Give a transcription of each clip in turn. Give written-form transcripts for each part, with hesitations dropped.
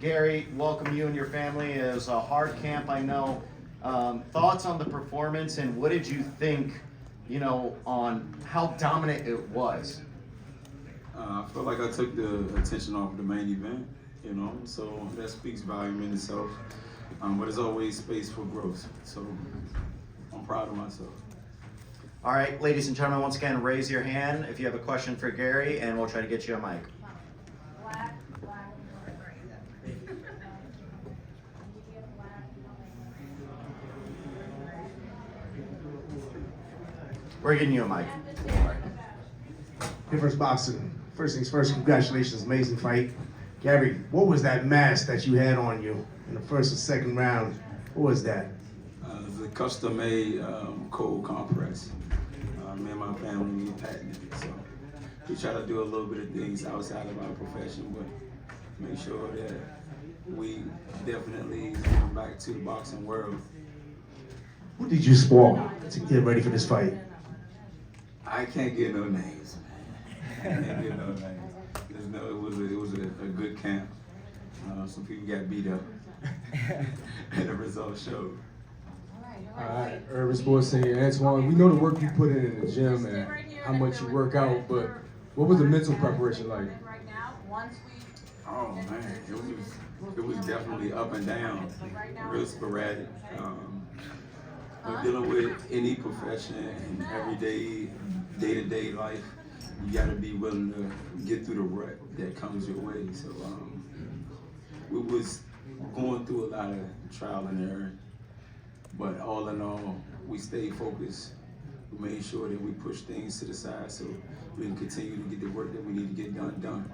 Gary, welcome you and your family. It was a hard camp, I know. Thoughts on the performance, and what did you think, on how dominant it was? I feel like I took the attention off the main event, so that speaks volume in itself. But there's always space for growth, so I'm proud of myself. All right, ladies and gentlemen, once again, raise your hand if you have a question for Gary, and we'll try to get you a mic. We're getting you a mic. Hey, first boxing. First things first, congratulations, amazing fight. Gary, what was that mask that you had on you in the first and second round? What was that? It's a custom-made cold compress. Me and my family patented it, so we try to do a little bit of things outside of our profession, but make sure that we definitely come back to the boxing world. Who did you spar to get ready for this fight? I can't get no names, man. I can't get no names. It was a good camp. Some people got beat up, and the results showed. All right, Urban Sports Senior Antuanne, we know the work you put in the gym and how much you work out, but what was the mental preparation like? Oh man, it was definitely up and down, real sporadic. When dealing with any profession and everyday, day-to-day life, you gotta be willing to get through the rut that comes your way. So we was going through a lot of trial and error, but all in all, we stayed focused. We made sure that we pushed things to the side so we can continue to get the work that we need to get done.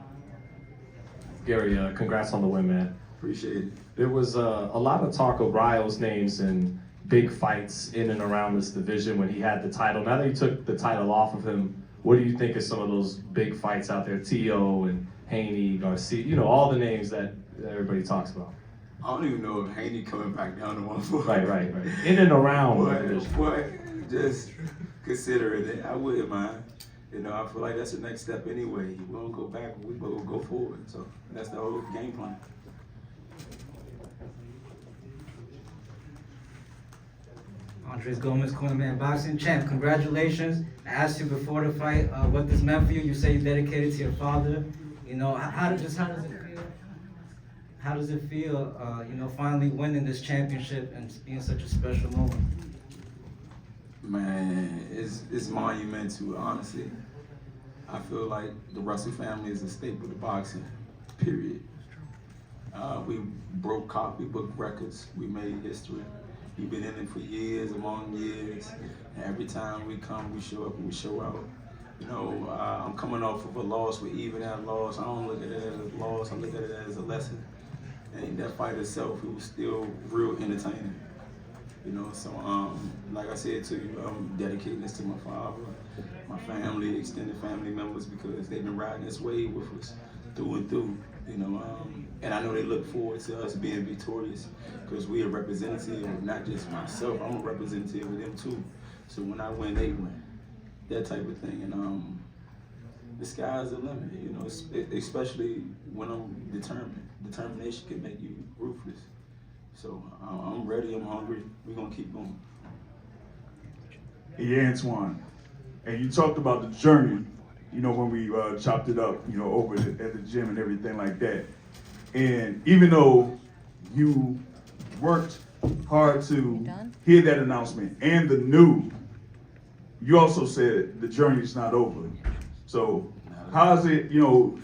Gary, congrats on the win, man. Appreciate it. There was a lot of talk of Rayo's names and big fights in and around this division when he had the title. Now that you took the title off of him, what do you think of some of those big fights out there? T.O. and Haney, Garcia, all the names that everybody talks about. I don't even know if Haney coming back down to 140. Right. In and around the division. But just considering it, I wouldn't mind. I feel like that's the next step anyway. We won't go back, we will go forward. So that's the whole game plan. Andres Gomez, Cornerman Boxing Champ, congratulations. I asked you before the fight what this meant for you. You say you dedicated to your father. How does it feel? How does it feel, finally winning this championship and being such a special moment? Man, it's monumental, honestly. I feel like the Russell family is a staple of boxing, period. We broke copybook records. We made history. We've been in it for years, long years. And every time we come, we show up and we show out. I'm coming off of a loss. We even that loss. I don't look at it as a loss. I look at it as a lesson. And that fight itself, it was still real entertaining. So like I said to you, I'm dedicating this to my father, my family, extended family members, because they've been riding this wave with us through and through. And I know they look forward to us being victorious, because we are representative of not just myself, I'm a representative of them too. So when I win, they win, that type of thing. And the sky's the limit, especially when I'm determined. Determination can make you ruthless. So I'm ready, I'm hungry, we're gonna keep going. Hey, Antuanne, and you talked about the journey, when we chopped it up, over at the gym and everything like that. And even though you worked hard to hear that announcement and the news, you also said the journey's not over. So how's it,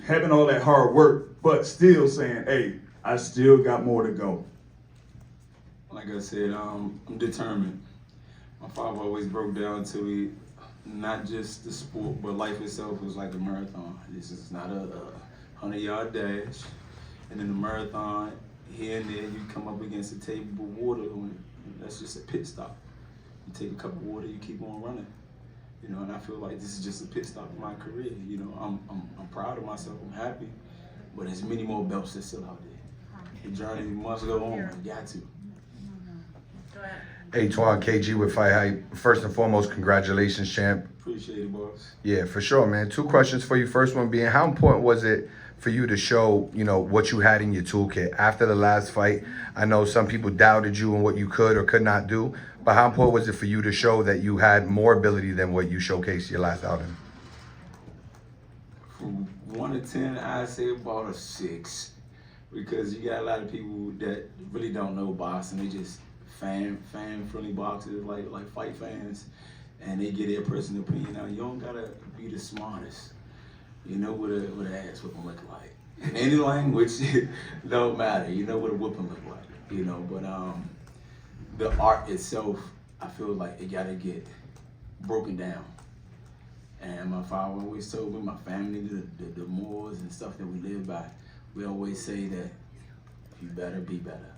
having all that hard work, but still saying, hey, I still got more to go? Like I said, I'm determined. My father always broke down to me, not just the sport, but life itself was like a marathon. This is not a 100-yard dash. And in the marathon, here and there, you come up against a table of water, and that's just a pit stop. You take a cup of water, you keep on running. And I feel like this is just a pit stop in my career. I'm proud of myself, I'm happy, but there's many more belts that's still out there. The journey must go on, you got to. Antuanne, KG with Fight Hype. First and foremost, congratulations, champ. Appreciate it, boss. Yeah, for sure, man. Two questions for you. First one being, how important was it for you to show, you know, what you had in your toolkit after the last fight? I know some people doubted you and what you could or could not do, but how important was it for you to show that you had more ability than what you showcased your last outing? From 1 to 10, I'd say about a 6. Because you got a lot of people that really don't know boxing. They just fan-friendly boxers, like fight fans. And they get their personal opinion. Now, you don't gotta be the smartest. You know what a ass whooping look like. In any language, don't matter. You know what a whooping look like. You know, but the art itself, I feel like it gotta get broken down. And my father always told me, my family, the morals and stuff that we live by, we always say that you better be better.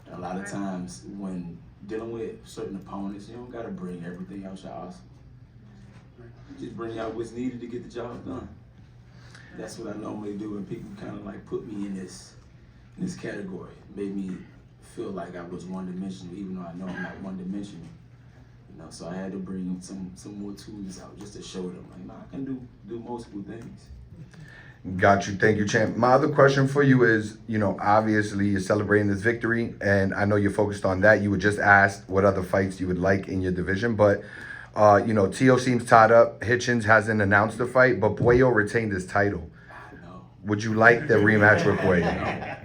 And a lot of times when dealing with certain opponents, you don't gotta bring everything out your arsenal. Just bring out what's needed to get the job done. That's what I normally do, and people kind of like put me in this category. Made me feel like I was one-dimensional, even though I know I'm not one-dimensional. You know, so I had to bring some more tools out just to show them, like, no, I can do multiple things. Got you. Thank you, champ. My other question for you is, you know, obviously you're celebrating this victory, and I know you're focused on that. You were just asked what other fights you would like in your division, but, you know, Tio seems tied up. Hitchens hasn't announced the fight, but Puello retained his title. I know. Would you like the rematch with Puello?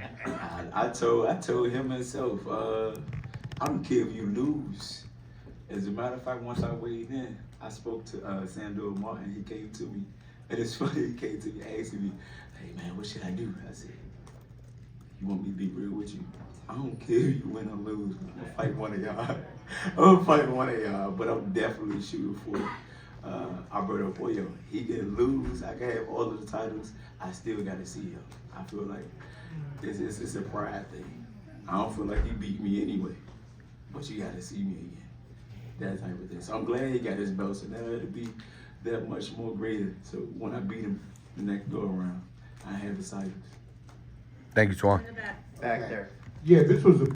I told him myself, I don't care if you lose. As a matter of fact, once I weighed in, I spoke to Sandor Martin. He came to me, and it's funny. He came to me asking me, "Hey man, what should I do?" I said, "You want me to be real with you? I don't care if you win or lose. I'm gonna fight one of y'all. I'm gonna fight one of y'all, but I'm definitely shooting for Alberto Puello. He can lose. I can have all of the titles. I still gotta see him. I feel like it's a pride thing. I don't feel like he beat me anyway, but you gotta see me again. That type of thing. So I'm glad he got his belt, so now it'll be that much more greater. So when I beat him the next go around, I have the titles." Thank you, Twan. Back there. Yeah, this was a